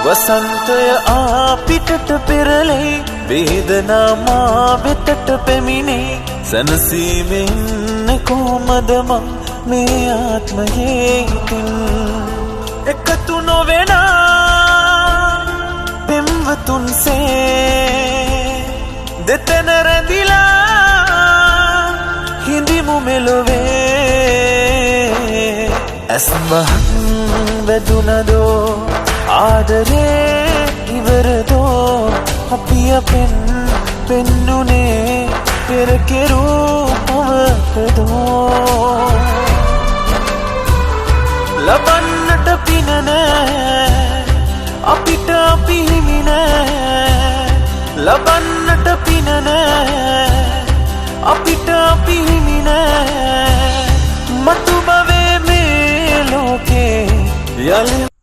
වසන්තය අපිටට පෙරලේ වේදනා මා වෙතට පැමිණේ සැනසීමෙන් කොහොමද මං මේ ආත්මයේ හිතින් එකතු නොවෙන පෙම්වතුන්සේ දෙතන රැඳිලා හිඳිමු මෙලොවේ ඇස්මහන් වැදුනදෝ ආදරේ ඉවරදෝ අපි අපෙන් පෙන්නුනේ පෙරකෙරූ පවකදෝ ලබන්නට පින නෑ අපිට අපි හිමි නෑ ලබන්නට පින නෑ අපිට අපි හිමි නෑ මතු භවයේ මේ ලෝකේ යලි